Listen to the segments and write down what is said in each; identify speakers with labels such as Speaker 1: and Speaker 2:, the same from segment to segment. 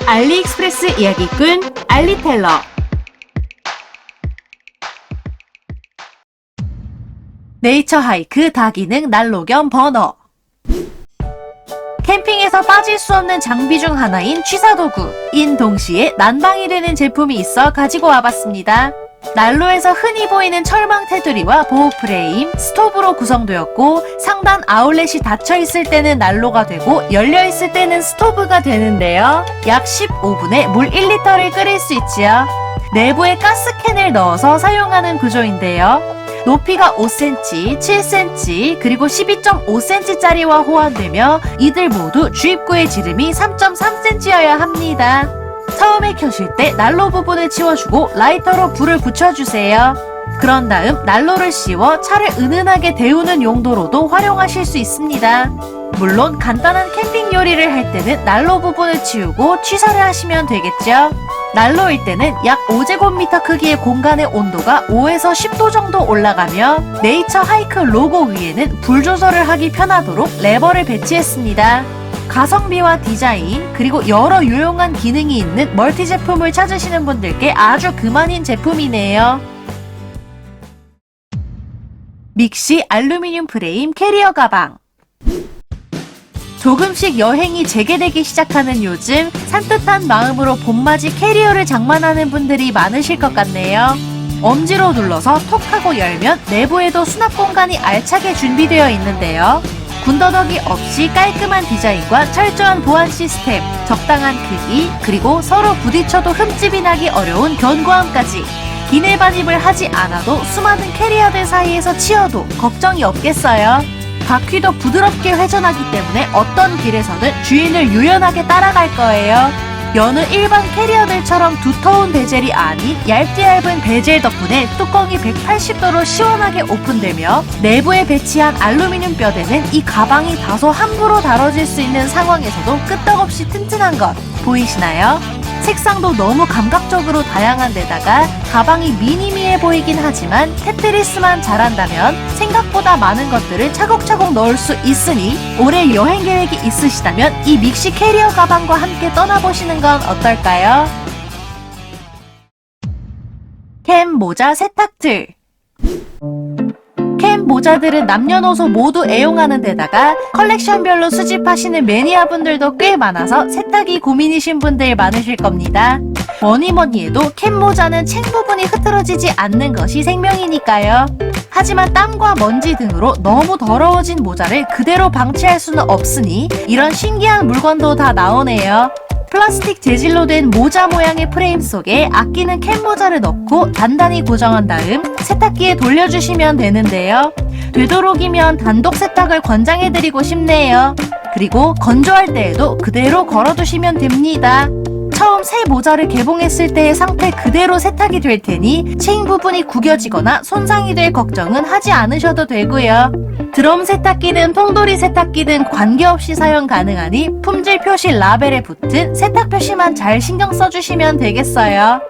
Speaker 1: 알리익스프레스 이야기꾼 알리텔러. 네이처 하이크 다기능 난로 겸 버너. 캠핑에서 빠질 수 없는 장비 중 하나인 취사도구인 동시에 난방이 되는 제품이 있어 가지고 와봤습니다. 난로에서 흔히 보이는 철망 테두리와 보호 프레임, 스토브로 구성되었고 상단 아울렛이 닫혀있을 때는 난로가 되고 열려있을 때는 스토브가 되는데요. 약 15분에 물 1리터를 끓일 수 있지요. 내부에 가스캔을 넣어서 사용하는 구조인데요. 높이가 5cm, 7cm, 그리고 12.5cm짜리와 호환되며 이들 모두 주입구의 지름이 3.3cm여야 합니다. 처음에 켜실 때 난로 부분을 치워주고 라이터로 불을 붙여주세요. 그런 다음 난로를 씌워 차를 은은하게 데우는 용도로도 활용하실 수 있습니다. 물론 간단한 캠핑 요리를 할 때는 난로 부분을 치우고 취사를 하시면 되겠죠. 난로일 때는 약 5제곱미터 크기의 공간의 온도가 5에서 10도 정도 올라가며 네이처 하이크 로고 위에는 불 조절을 하기 편하도록 레버를 배치했습니다. 가성비와 디자인, 그리고 여러 유용한 기능이 있는 멀티 제품을 찾으시는 분들께 아주 그만인 제품이네요. 믹시 알루미늄 프레임 캐리어 가방. 조금씩 여행이 재개되기 시작하는 요즘 산뜻한 마음으로 봄맞이 캐리어를 장만하는 분들이 많으실 것 같네요. 엄지로 눌러서 톡 하고 열면 내부에도 수납 공간이 알차게 준비되어 있는데요. 군더더기 없이 깔끔한 디자인과 철저한 보안 시스템, 적당한 크기, 그리고 서로 부딪혀도 흠집이 나기 어려운 견고함까지 비닐 반입을 하지 않아도 수많은 캐리어들 사이에서 치여도 걱정이 없겠어요. 바퀴도 부드럽게 회전하기 때문에 어떤 길에서는 주인을 유연하게 따라갈 거예요. 여느 일반 캐리어들처럼 두터운 베젤이 아닌 얇디 얇은 베젤 덕분에 뚜껑이 180도로 시원하게 오픈되며 내부에 배치한 알루미늄 뼈대는 이 가방이 다소 함부로 다뤄질 수 있는 상황에서도 끄떡없이 튼튼한 것 보이시나요? 색상도 너무 감각적으로 다양한 데다가 가방이 미니미해 보이긴 하지만 테트리스만 잘한다면 생각보다 많은 것들을 차곡차곡 넣을 수 있으니 올해 여행 계획이 있으시다면 이 믹시 캐리어 가방과 함께 떠나보시는 건 어떨까요? 캠 모자 세탁틀. 캠 모자들은 남녀노소 모두 애용하는 데다가 컬렉션별로 수집하시는 매니아분들도 꽤 많아서 세탁이 고민이신 분들 많으실 겁니다. 뭐니뭐니 해도 캠 모자는 챙 부분이 흐트러지지 않는 것이 생명이니까요. 하지만 땀과 먼지 등으로 너무 더러워진 모자를 그대로 방치할 수는 없으니 이런 신기한 물건도 다 나오네요. 플라스틱 재질로 된 모자 모양의 프레임 속에 아끼는 캡 모자를 넣고 단단히 고정한 다음 세탁기에 돌려주시면 되는데요. 되도록이면 단독 세탁을 권장해드리고 싶네요. 그리고 건조할 때에도 그대로 걸어두시면 됩니다. 처음 새 모자를 개봉했을 때의 상태 그대로 세탁이 될 테니 체인 부분이 구겨지거나 손상이 될 걱정은 하지 않으셔도 되고요. 드럼 세탁기든 통돌이 세탁기든 관계없이 사용 가능하니 품질 표시 라벨에 붙은 세탁 표시만 잘 신경 써주시면 되겠어요.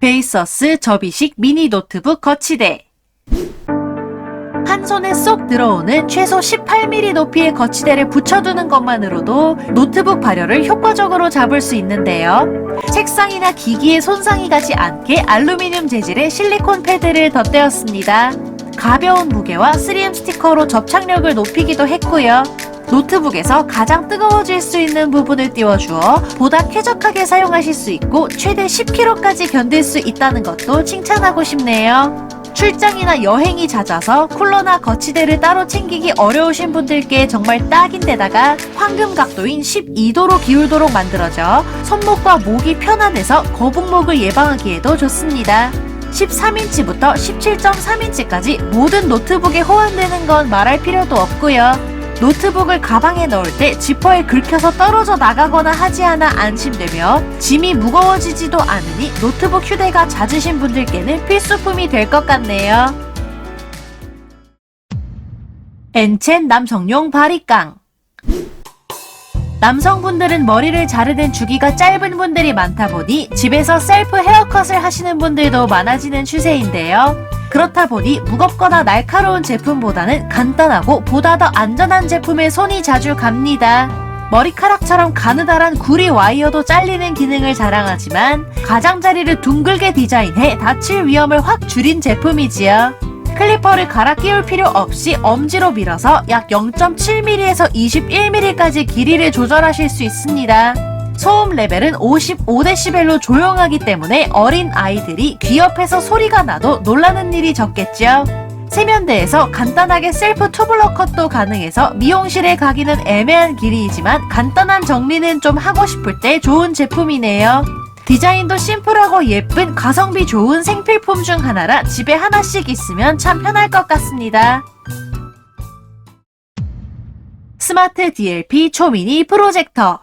Speaker 1: 베이서스 접이식 미니 노트북 거치대. 한 손에 쏙 들어오는 최소 18mm 높이의 거치대를 붙여두는 것만으로도 노트북 발열을 효과적으로 잡을 수 있는데요. 책상이나 기기에 손상이 가지 않게 알루미늄 재질의 실리콘 패드를 덧대었습니다. 가벼운 무게와 3M 스티커로 접착력을 높이기도 했고요. 노트북에서 가장 뜨거워질 수 있는 부분을 띄워주어 보다 쾌적하게 사용하실 수 있고 최대 10kg까지 견딜 수 있다는 것도 칭찬하고 싶네요. 출장이나 여행이 잦아서 쿨러나 거치대를 따로 챙기기 어려우신 분들께 정말 딱인데다가 황금 각도인 12도로 기울도록 만들어져 손목과 목이 편안해서 거북목을 예방하기에도 좋습니다. 13인치부터 17.3인치까지 모든 노트북에 호환되는 건 말할 필요도 없고요. 노트북을 가방에 넣을 때 지퍼에 긁혀서 떨어져 나가거나 하지 않아 안심되며 짐이 무거워지지도 않으니 노트북 휴대가 잦으신 분들께는 필수품이 될 것 같네요. 엔첸 남성용 바리깡. 남성분들은 머리를 자르는 주기가 짧은 분들이 많다 보니 집에서 셀프 헤어컷을 하시는 분들도 많아지는 추세인데요. 그렇다 보니 무겁거나 날카로운 제품보다는 간단하고 보다 더 안전한 제품에 손이 자주 갑니다. 머리카락처럼 가느다란 구리 와이어도 잘리는 기능을 자랑하지만 가장자리를 둥글게 디자인해 다칠 위험을 확 줄인 제품이지요. 클리퍼를 갈아 끼울 필요 없이 엄지로 밀어서 약 0.7mm에서 21mm까지 길이를 조절하실 수 있습니다. 소음 레벨은 55dB로 조용하기 때문에 어린 아이들이 귀 옆에서 소리가 나도 놀라는 일이 적겠죠. 세면대에서 간단하게 셀프 투블러 컷도 가능해서 미용실에 가기는 애매한 길이이지만 간단한 정리는 좀 하고 싶을 때 좋은 제품이네요. 디자인도 심플하고 예쁜 가성비 좋은 생필품 중 하나라 집에 하나씩 있으면 참 편할 것 같습니다. 스마트 DLP 초미니 프로젝터.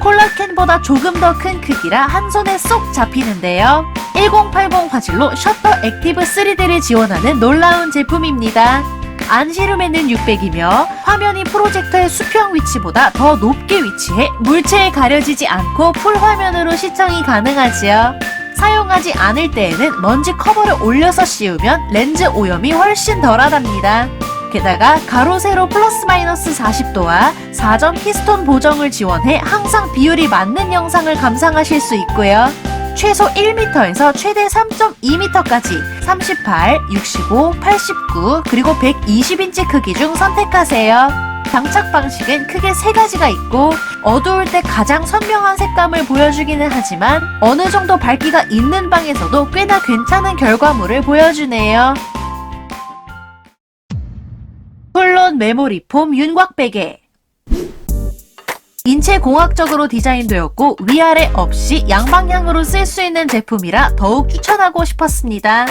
Speaker 1: 콜라캔보다 조금 더 큰 크기라 한 손에 쏙 잡히는데요. 1080 화질로 셔터 액티브 3D를 지원하는 놀라운 제품입니다. 안시룸에는 600이며 화면이 프로젝터의 수평 위치보다 더 높게 위치해 물체에 가려지지 않고 풀화면으로 시청이 가능하지요. 사용하지 않을 때에는 먼지 커버를 올려서 씌우면 렌즈 오염이 훨씬 덜하답니다. 게다가 가로 세로 플러스 마이너스 40도와 4점 히스톤 보정을 지원해 항상 비율이 맞는 영상을 감상하실 수 있고요. 최소 1m에서 최대 3.2m까지 38, 65, 89, 그리고 120인치 크기 중 선택하세요. 장착 방식은 크게 3가지가 있고 어두울 때 가장 선명한 색감을 보여주기는 하지만 어느 정도 밝기가 있는 방에서도 꽤나 괜찮은 결과물을 보여주네요. 쿨론 메모리 폼 윤곽 베개. 인체공학적으로 디자인되었고 위아래 없이 양방향으로 쓸 수 있는 제품이라 더욱 추천하고 싶었습니다.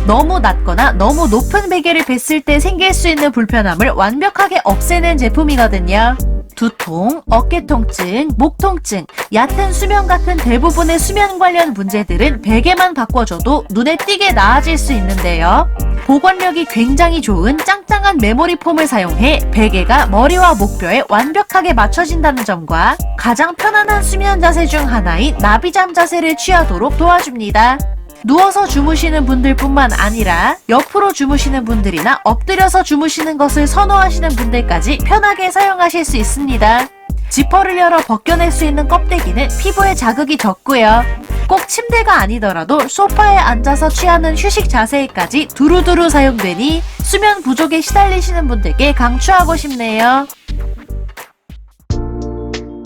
Speaker 1: 너무 낮거나 너무 높은 베개를 뱄을 때 생길 수 있는 불편함을 완벽하게 없애는 제품이거든요. 두통, 어깨 통증, 목 통증, 얕은 수면 같은 대부분의 수면 관련 문제들은 베개만 바꿔줘도 눈에 띄게 나아질 수 있는데요. 보관력이 굉장히 좋은 짱짱한 메모리 폼을 사용해 베개가 머리와 목뼈에 완벽하게 맞춰진다는 점과 가장 편안한 수면 자세 중 하나인 나비잠 자세를 취하도록 도와줍니다. 누워서 주무시는 분들뿐만 아니라 옆으로 주무시는 분들이나 엎드려서 주무시는 것을 선호하시는 분들까지 편하게 사용하실 수 있습니다. 지퍼를 열어 벗겨낼 수 있는 껍데기는 피부에 자극이 적고요. 꼭 침대가 아니더라도 소파에 앉아서 취하는 휴식 자세에까지 두루두루 사용되니 수면 부족에 시달리시는 분들께 강추하고 싶네요.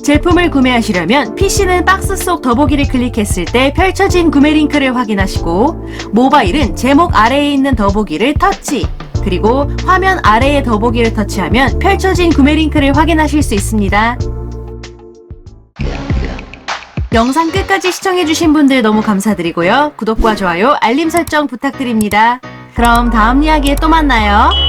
Speaker 1: 제품을 구매하시려면 PC는 박스 속 더보기를 클릭했을 때 펼쳐진 구매 링크를 확인하시고 모바일은 제목 아래에 있는 더보기를 터치, 그리고 화면 아래의 더보기를 터치하면 펼쳐진 구매 링크를 확인하실 수 있습니다. 영상 끝까지 시청해주신 분들 너무 감사드리고요. 구독과 좋아요, 알림 설정 부탁드립니다. 그럼 다음 이야기에 또 만나요.